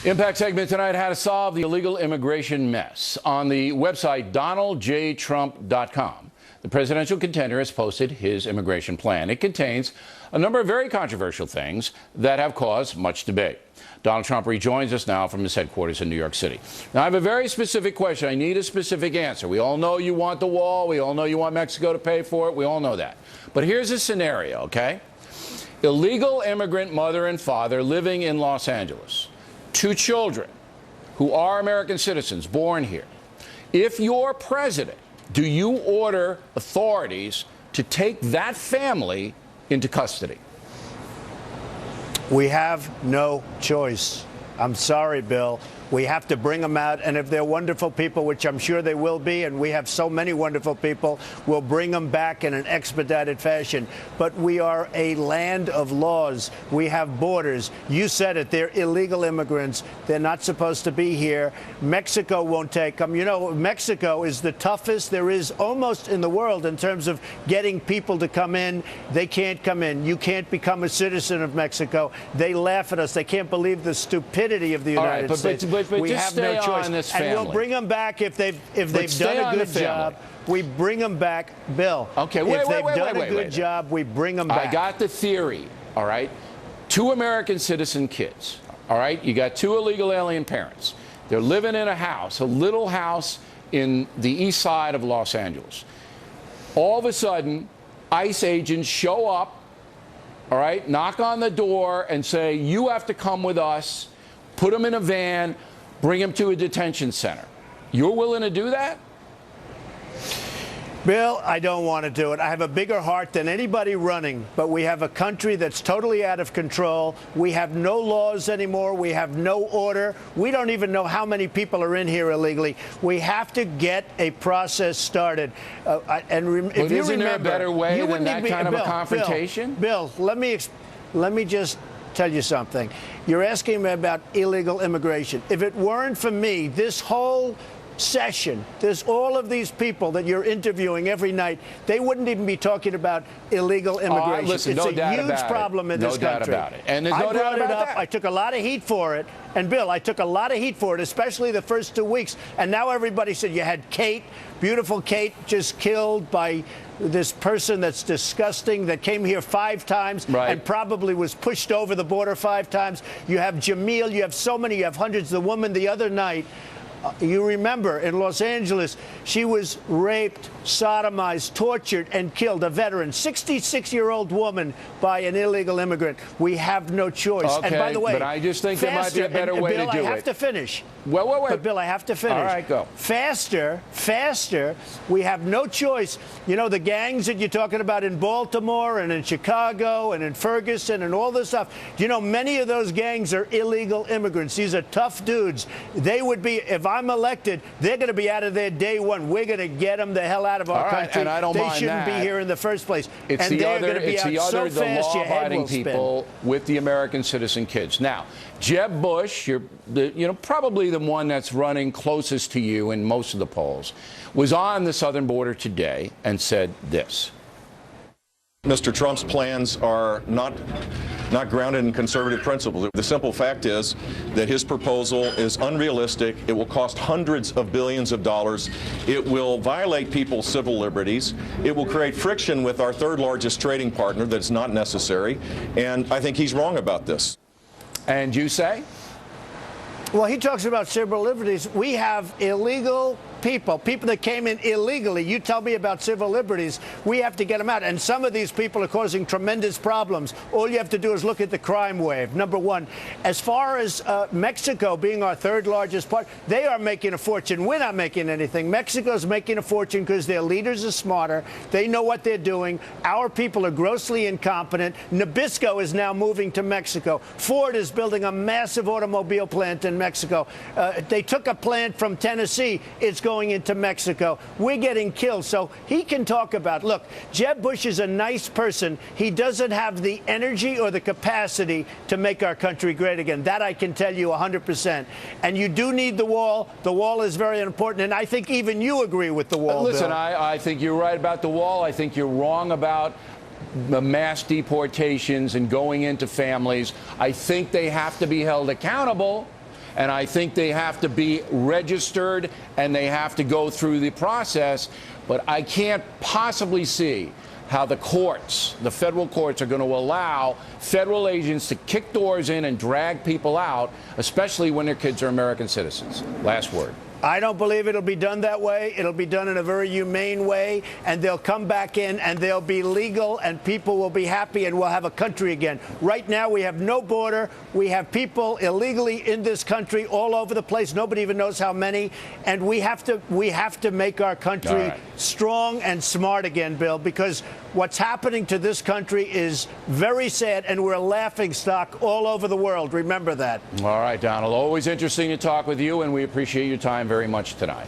Impact segment tonight, how to solve the illegal immigration mess. On the website donaldjtrump.com, the presidential contender has posted his immigration plan. It contains a number of very controversial things that have caused much debate. Donald Trump rejoins us now from his headquarters in New York City. Now, I have a very specific question. I need a specific answer. We all know you want the wall. We all know you want Mexico to pay for it. We all know that. But here's a scenario, okay? Illegal immigrant mother and father living in Los Angeles. 2 children who are American citizens born here. If you're president, do you order authorities to take that family into custody? We have no choice. I'm sorry, Bill. We have to bring them out, and if they're wonderful people, which I'm sure they will be, and we have so many wonderful people, we'll bring them back in an expedited fashion. But we are a land of laws. We have borders. You said it. They're illegal immigrants. They're not supposed to be here. Mexico won't take them. You know, Mexico is the toughest there is almost in the world in terms of getting people to come in. They can't come in. You can't become a citizen of Mexico. They laugh at us. They can't believe the stupidity of the United States. But we have no choice, and we'll bring them back if they've done a good job. We bring them back, Bill. Okay, if they've done a good job, we bring them back. I got the theory. All right, 2 American citizen kids. All right, you got 2 illegal alien parents. They're living in a house, a little house in the east side of Los Angeles. All of a sudden, ICE agents show up. All right, knock on the door and say, "You have to come with us." Put them in a van, bring them to a detention center. You're willing to do that? Bill, I don't want to do it. I have a bigger heart than anybody running, but we have a country that's totally out of control. We have no laws anymore. We have no order. We don't even know how many people are in here illegally. We have to get a process started. If you isn't there a better way than that kind of a confrontation? Bill, let me just tell you something. You're asking me about illegal immigration. If it weren't for me, this whole session, there's all of these people that you're interviewing every night, they wouldn't even be talking about illegal immigration. Listen, it's a huge problem in this country. No doubt about it. And there's no doubt about that. I took a lot of heat for it. And, Bill, I took a lot of heat for it, especially the first 2 weeks. And now everybody said you had Kate, beautiful Kate, just killed by this person that's disgusting that came here 5 times and probably was pushed over the border 5 times. You have Jamil. You have so many. You have hundreds. The woman the other night, you remember, in Los Angeles, she was raped, sodomized, tortured, and killed. A veteran, 66-year-old woman by an illegal immigrant. We have no choice. Okay, and by the way, but I just think there might be a better way Bill, to do it. I have to finish. Wait. But, Bill, I have to finish. All right, go. Faster. We have no choice. You know, the gangs that you're talking about in Baltimore and in Chicago and in Ferguson and all this stuff, you know, many of those gangs are illegal immigrants. These are tough dudes. They would be, if I'm elected, they're going to be out of there day one. We're going to get them the hell out of our country. And I don't mind they shouldn't that. be here in the first place. It's and they're going to be out so fast your head will spin. People with the American citizen kids. Now, Jeb Bush, probably the one that's running closest to you in most of the polls, was on the southern border today and said this. Mr. Trump's plans are not grounded in conservative principles. The simple fact is that his proposal is unrealistic. It will cost hundreds of billions of dollars. It will violate people's civil liberties. It will create friction with our 3rd largest trading partner that's not necessary. And I think he's wrong about this. And you say? Well, he talks about civil liberties. We have illegal people that came in illegally. You tell me about civil liberties. We have to get them out. And some of these people are causing tremendous problems. All you have to do is look at the crime wave, number one. As far as Mexico being our 3rd largest part, they are making a fortune. We're not making anything. Mexico's making a fortune because their leaders are smarter. They know what they're doing. Our people are grossly incompetent. Nabisco is now moving to Mexico. Ford is building a massive automobile plant in Mexico. They took a plant from Tennessee. It's going into Mexico. We're getting killed. So he can talk about, look, Jeb Bush is a nice person. He doesn't have the energy or the capacity to make our country great again. That I can tell you 100%. And you do need the wall. The wall is very important. And I think even you agree with the wall, Listen, Bill. I think you're right about the wall. I think you're wrong about the mass deportations and going into families. I think they have to be held accountable. and I think they have to be registered and they have to go through the process. But I can't possibly see how the courts, the federal courts, are going to allow federal agents to kick doors in and drag people out, especially when their kids are American citizens. Last word. I don't believe it'll be done that way. It'll be done in a very humane way, and they'll come back in and they'll be legal and people will be happy and we'll have a country again. Right now, we have no border. We have people illegally in this country all over the place. Nobody even knows how many. And we have to make our country strong and smart again, Bill, because what's happening to this country is very sad, and we're a laughing stock all over the world. Remember that. All right, Donald. Always interesting to talk with you, and we appreciate your time very much tonight.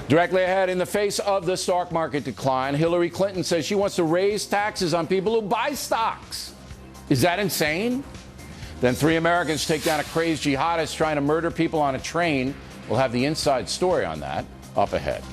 Directly ahead, in the face of the stock market decline, Hillary Clinton says she wants to raise taxes on people who buy stocks. Is that insane? Then 3 Americans take down a crazed jihadist trying to murder people on a train. We'll have the inside story on that up ahead.